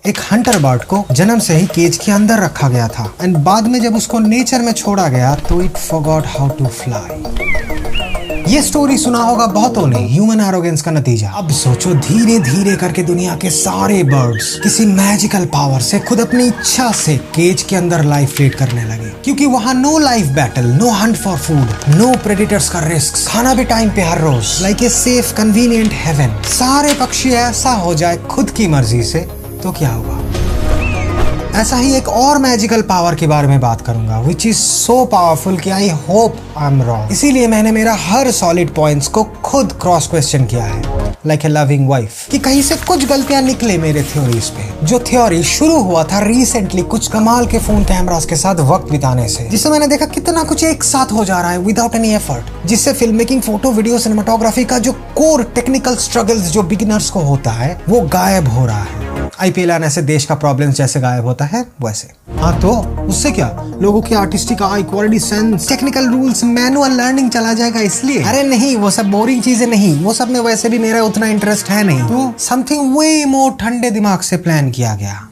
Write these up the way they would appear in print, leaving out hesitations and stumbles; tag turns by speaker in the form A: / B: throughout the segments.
A: एक Hunter bird को जन्म से ही केज के अंदर रखा गया था एंड बाद में जब उसको नेचर में छोड़ा गया तो it forgot how to fly. ये स्टोरी सुना होगा बहुतों ने, ह्यूमन एरोगेंस का नतीजा। अब सोचो धीरे धीरे करके दुनिया के सारे बर्ड्स किसी मैजिकल पावर से खुद अपनी इच्छा से केज के अंदर लाइफ लीड करने लगे, क्योंकि वहाँ no life battle, no hunt for food, no predators का रिस्क, खाना भी टाइम पे हर रोज, like a safe convenient haven. सारे पक्षी ऐसा हो जाए खुद की मर्जी से तो क्या होगा। ऐसा ही एक और मैजिकल पावर के बारे में बात करूंगा विच इज सो पावरफुल कि I hope I am wrong. इसीलिए मैंने मेरा हर सॉलिड पॉइंट्स को खुद क्रॉस क्वेश्चन किया है, लाइक ए लविंग वाइफ, कि कहीं से कुछ गलतियां निकले मेरे थ्योरीज पे। जो थ्योरी शुरू हुआ था रिसेंटली कुछ कमाल के फोन कैमरास के साथ वक्त बिताने से, जिससे मैंने देखा कितना कुछ एक साथ हो जा रहा है विदाउट एनी एफर्ट, जिससे film making, photo, video, cinematography का जो कोर टेक्निकल स्ट्रगल्स जो बिगिनर्स को होता है वो गायब हो रहा है। आईपीएल आने से देश का प्रॉब्लम जैसे गायब होता है वैसे। हाँ तो उससे क्या, लोगों की artistic eye, quality sense, technical rules, manual learning चला जाएगा इसलिए। अरे नहीं, वो सब बोरिंग चीजें नहीं, वो सब में वैसे भी मेरा उतना इंटरेस्ट है नहीं। तो समथिंग वे मोर ठंडे दिमाग से प्लान किया गया।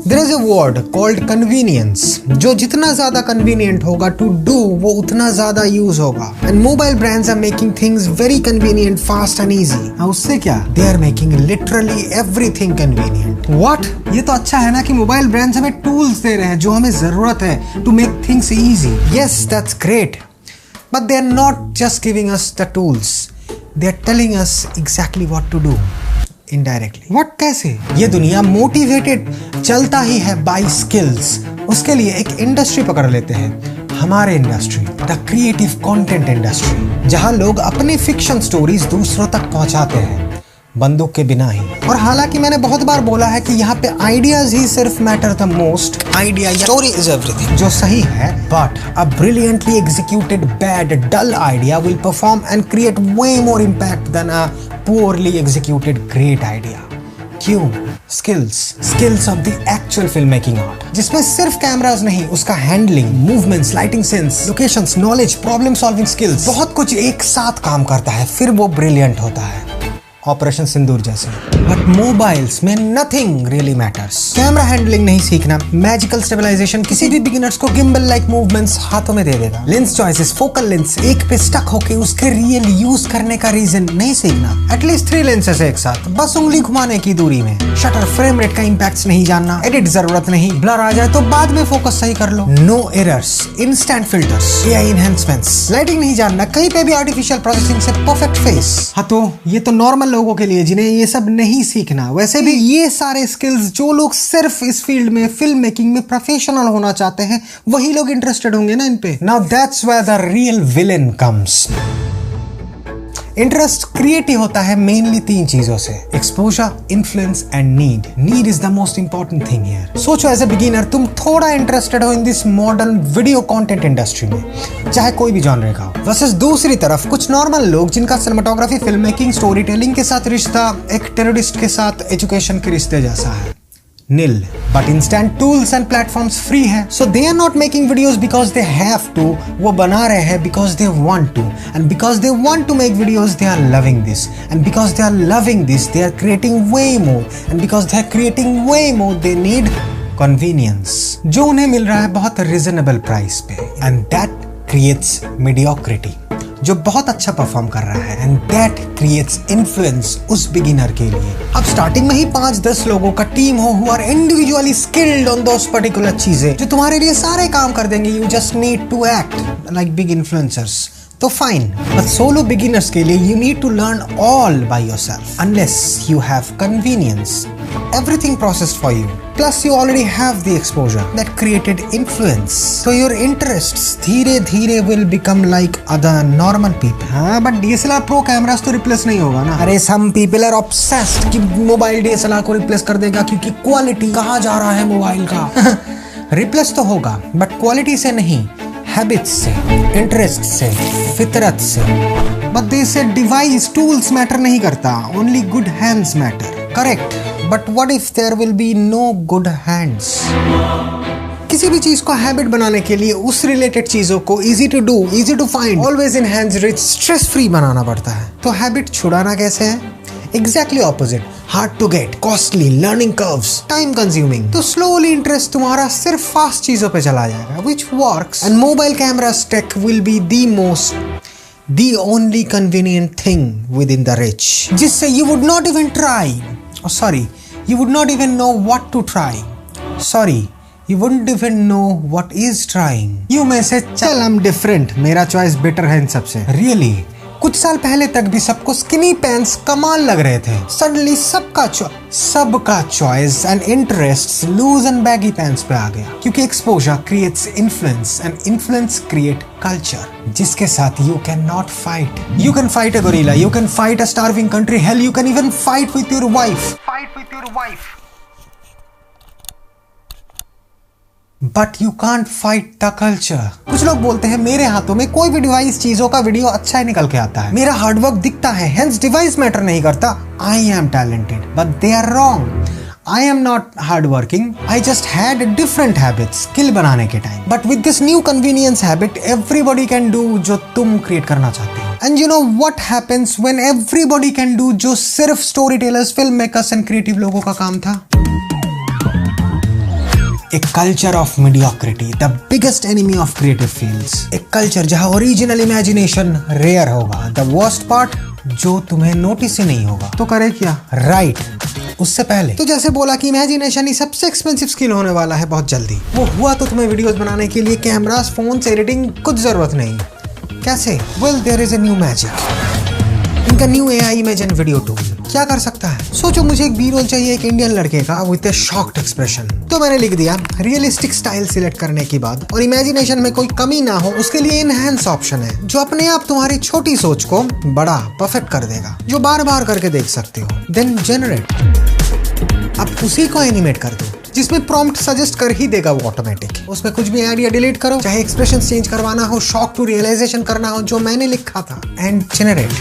A: There is a word called convenience, जो जितना ज्यादा convenient होगा to do वो उतना ज्यादा यूज होगा। And mobile brands are making things very convenient, fast and easy। हाँ उससे क्या, they are making literally everything convenient। What? ये तो अच्छा है ना कि मोबाइल ब्रांड्स हमें टूल्स दे रहे हैं जो हमें जरूरत है to make things easy। Yes, that's great, but they are not just giving us the tools, they are telling us exactly what to do। Indirectly. What, कैसे? ये दुनिया मोटिवेटेड चलता ही है बाय स्किल्स। उसके लिए एक इंडस्ट्री पकड़ लेते हैं, हमारे industry, the creative content industry, जहां लोग अपनी फिक्शन स्टोरीज दूसरों तक पहुंचाते हैं बंदूक के बिना ही। और हालांकि मैंने बहुत बार बोला है कि यहाँ पे आइडियाज ही सिर्फ matter the most, idea story is everything, जो सही है, but a brilliantly executed bad dull idea will perform and create way more impact than a poorly executed great idea। क्यों? Skills of the actual film making art, जिसमें सिर्फ cameras नहीं, उसका handling, movements, lighting sense, locations, knowledge, problem solving skills, बहुत कुछ एक साथ काम करता है, फिर वो ब्रिलियंट होता है। ऑपरेशन सिंदूर जैसे। बट मोबाइल्स में nothing really matters. Camera handling नहीं सीखना, मैजिकल स्टेबलाइजेशन किसी भी बिगिनर्स को गिम्बल लाइक मूवमेंट्स हाथों में दे देगा। लेंस चॉइसेस, फोकल लेंस, एक पे स्टक होके उसके रियल यूज करने का रीजन नहीं सीखना। एटलीस्ट 3 लेंसेस एक साथ, बस उंगली घुमाने की दूरी में। शटर, फ्रेम रेट का इम्पैक्ट नहीं जानना, एडिट जरूरत नहीं, ब्लर आ जाए तो बाद में फोकस सही कर लो। No errors, instant filters, AI enhancements, lighting नहीं जानना, कहीं पे भी आर्टिफिशियल प्रोसेसिंग से परफेक्ट फेस। हाँ तो ये तो नॉर्मल लोगों के लिए जिन्हें ये सब नहीं सीखना। वैसे भी ये सारे स्किल्स जो लोग सिर्फ इस फील्ड में, फिल्म मेकिंग में प्रोफेशनल होना चाहते हैं, वही लोग इंटरेस्टेड होंगे ना इन पे। Now that's where the real villain comes. Interest create ही होता है मेनली 3 चीजों से, exposure, influence and need. Need is the most important thing here. सोचो एज ए बिगिनर तुम थोड़ा इंटरेस्टेड हो in this modern video content industry में, चाहे कोई भी जॉनर का हो। वर्सेस दूसरी तरफ कुछ नॉर्मल लोग जिनका cinematography, film making, story telling के साथ रिश्ता एक टेररिस्ट के साथ एजुकेशन के रिश्ते जैसा है, nil। But instant tools and platforms free है, so they are not making videos because they have to, वो बना रहे हैं because they want to, and because they want to make videos they are loving this, and because they are loving this they are creating way more, and because they are creating way more they need convenience, जो उन्हें मिल रहा है बहुत reasonable price पे, and that creates mediocrity, जो बहुत अच्छा perform कर रहा है, एंड दैट क्रिएट्स इन्फ्लुएंस उस बिगिनर के लिए। अब स्टार्टिंग में ही 5-10 लोगों का टीम हो who are individually skilled on those particular चीजें, जो तुम्हारे लिए सारे काम कर देंगे। You just need to act like big influencers, तो फाइन। बट सोलो बिगिनर्स के लिए you need to learn all by yourself, unless you have convenience, everything processed for you, plus you already have the exposure that created influence, so your interests धीरे धीरे will become like other normal people। हाँ but DSLR Pro cameras तो replace नहीं होगा ना। अरे some people are obsessed कि mobile DSLR को रिप्लेस कर देगा क्योंकि क्वालिटी कहाँ जा रहा है मोबाइल का। रिप्लेस तो होगा बट क्वालिटी से नहीं, हैबिट्स से, इंटरेस्ट से, फितरत से। बट दे से डिवाइस, टूल्स मैटर नहीं करता, only good hands matter. Correct, but what if there will be no good hands? किसी भी चीज को हैबिट बनाने के लिए उस रिलेटेड चीजों को easy to do, easy to find, always in hands reach, stress free बनाना पड़ता है। तो हैबिट छुड़ाना कैसे है? Exactly opposite, hard to get, costly, learning curves, time consuming. तो स्लोली इंटरेस्ट तुम्हारा सिर्फ फास्ट चीजों पे चला जाएगा, which works, and mobile cameras tech will be the only convenient thing within the rich, जिससे you would not even try, you would not even know what to try, you wouldn't even know what is trying. You may say चल I'm different, मेरा choice better है इन सबसे। Really? कुछ साल पहले तक भी सबको स्किनी पैंट्स कमाल लग रहे थे। सडनली सबका choice and interest lose and baggy pants पे आ गया, क्योंकि exposure creates influence and influence create culture, जिसके साथ you can not fight. You can fight a gorilla, you can fight a starving country, hello you can even fight with your wife, but you can't fight the culture. कुछ लोग बोलते हैं मेरे हाथों में कोई भी डिवाइस चीजों का वीडियो अच्छा ही निकल के आता है, मेरा हार्डवर्क दिखता है, हेंस डिवाइस मैटर नहीं करता, I am talented, but they are wrong. I am not hard working, I just had different habit skill बनाने के time, but with this new convenience habit everybody can do जो तुम create करना चाहते हो। And you know what happens when everybody can do जो सिर्फ story tellers, film makers and creative लोगों का काम था? A culture of mediocrity, the biggest enemy of creative fields. एक कल्चर जहां ओरिजिनल इमेजिनेशन रेयर होगा, the worst part जो तुम्हें नोटिस ही नहीं होगा। तो करे क्या? राइट, उससे पहले तो जैसे बोला कि इमेजिनेशन ही सबसे एक्सपेंसिव स्किल होने वाला है बहुत जल्दी। वो हुआ तो तुम्हें वीडियोस बनाने के लिए कैमरास, फोन्स, एडिटिंग कुछ जरूरत नहीं। कैसे? Well there is a new magic, इनका new AI imagine video tool. क्या कर सकता है? सोचो मुझे एक B-roll चाहिए एक इंडियन लड़के का विद ए शॉक्ड एक्सप्रेशन, तो मैंने लिख दिया रियलिस्टिक स्टाइल सिलेक्ट करने के बाद और इमेजिनेशन में कोई कमी ना हो उसके लिए एनहांस ऑप्शन है, जो अपने आप तुम्हारी छोटी सोच को बड़ा परफेक्ट कर देगा, जो बार बार करके देख सकते हो। देन जनरेट, अब उसी को एनिमेट कर दो, जिसमें प्रॉम्प्ट सजेस्ट कर ही देगा वो ऑटोमेटिक। उसमें कुछ भी ऐड या डिलीट करो, चाहे एक्सप्रेशन चेंज करवाना हो, शॉक टू रियलाइजेशन करना हो, जो मैंने लिखा था, एंड जनरेट।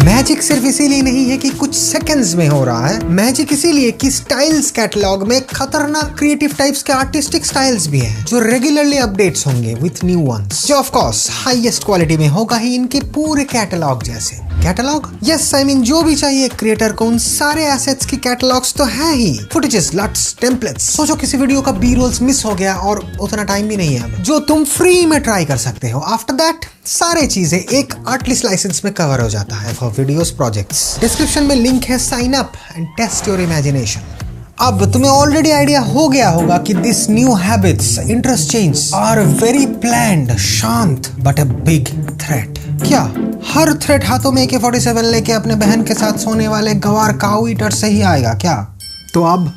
A: मैजिक सिर्फ इसीलिए नहीं है कि कुछ सेकंड्स में हो रहा है, मैजिक इसीलिए कि स्टाइल्स कैटलॉग में खतरनाक क्रिएटिव टाइप्स के आर्टिस्टिक स्टाइल्स भी हैं, जो रेगुलरली अपडेट्स होंगे विथ न्यू वंस, जो ऑफ कोर्स हाईएस्ट क्वालिटी में होगा ही इनके पूरे कैटलॉग जैसे। कैटलॉग? यस, आई मीन जो भी चाहिए क्रिएटर को उन सारे एसेट्स की कैटलॉग्स तो है ही, फुटेजेस, लट्स, टेम्पलेट्स। सोचो किसी वीडियो का B-rolls मिस हो गया और उतना टाइम भी नहीं है, जो तुम फ्री में ट्राई कर सकते हो। आफ्टर दैट सारे चीजें एक आर्टलिस्ट लाइसेंस में कवर हो जाता है फॉर वीडियोस प्रोजेक्ट्स। डिस्क्रिप्शन में लिंक है, sign up and test your imagination. अब तुम्हें ऑलरेडी आइडिया हो गया होगा कि this new habits, interest change are very planned, शांत बट अ बिग थ्रेट। क्या हर थ्रेट हाथों में AK-47 लेके अपने बहन के साथ सोने वाले गवार काऊ ईटर से ही आएगा क्या? तो अब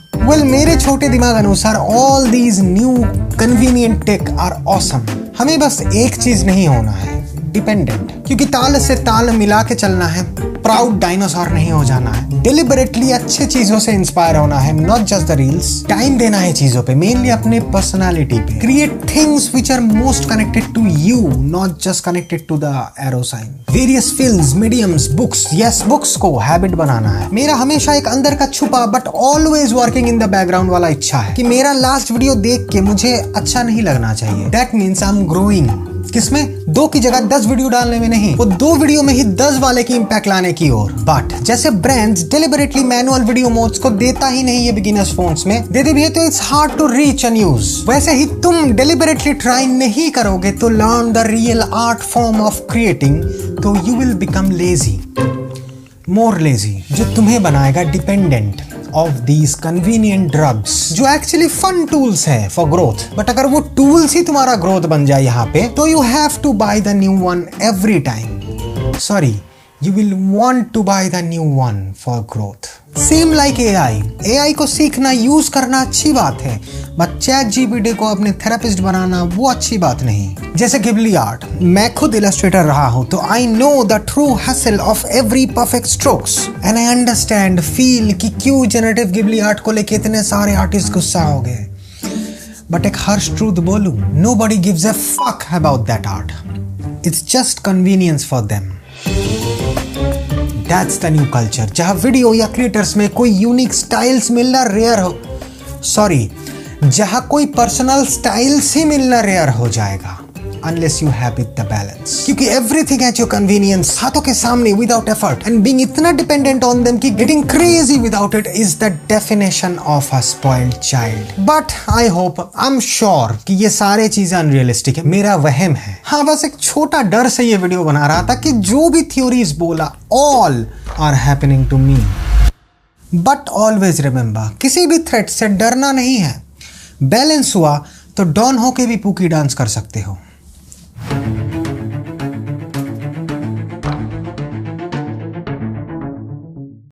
A: मेरे छोटे दिमाग अनुसार all these new convenient tech are awesome. हमें बस एक चीज नहीं होना है, डिपेंडेंट, क्योंकि ताल से ताल मिला के चलना है, प्राउड डायनासोर नहीं हो जाना है, डिलिबरेटली अच्छे चीजों से इंस्पायर होना है, not just the reels, time देना है चीजों पे, मेनली अपने पर्सनालिटी पे, create things which are most connected to you, not just connected to the arrow sign, various films, mediums, books, yes books को हैबिट बनाना है। मेरा हमेशा एक अंदर का छुपा but always working in the background वाला इच्छा है कि मेरा लास्ट वीडियो देख के मुझे अच्छा नहीं लगना चाहिए। That means I am growing. किसमें? 2 की जगह 10 वीडियो डालने में नहीं, वो 2 वीडियो में ही 10 वाले की इंपैक्ट लाने की ओर। बट जैसे brands deliberately manual video modes को देता ही नहीं है बिगिनर्स फोन्स में, दे भी है तो it's hard to reach and use. वैसे ही तुम डिलिबरेटली ट्राई नहीं करोगे तो learn the real art form of creating, तो you will become lazy, more lazy, जो तुम्हें बनाएगा dependent of these convenient drugs, जो actually fun tools है for growth। But अगर वो tools ही तुम्हारा growth बन जाए यहाँ पे, तो you have to buy the new one every time. Sorry, you will want to buy the new one for growth. Same like AI. AI को सीखना, यूज करना अच्छी बात है, बट ChatGPT को अपने थेरेपिस्ट बनाना वो अच्छी बात नहीं। जैसे गिबली आर्ट, मैं खुद इलस्ट्रेटर रहा हूं, तो I know the true hustle of every perfect strokes and I understand, feel कि क्यों जनरेटिव गिबली आर्ट को लेके इतने सारे आर्टिस्ट गुस्सा हो गए। बट एक हर्ष ट्रूथ बोलूं, nobody gives a fuck about that art. It's just convenience for them. That's the new culture, जहां वीडियो या क्रिएटर्स में कोई यूनिक स्टाइल्स मिलना रेयर हो, जहां कोई पर्सनल स्टाइल्स ही मिलना रेयर हो जाएगा। unless you have it the balance. क्योंकि everything at your convenience, हाथों के सामने without effort, and being इतना dependent on them कि getting crazy without it is the definition of a spoiled child. But I hope, I'm sure कि ये सारे चीजें unrealistic है, मेरा वहम है। हाँ, बस एक छोटा डर से ये वीडियो बना रहा था कि जो भी theories बोला all are happening to me. But always remember, किसी भी थ्रेट से डरना नहीं है। बैलेंस हुआ तो डॉन होके भी पूकी डांस कर सकते हो।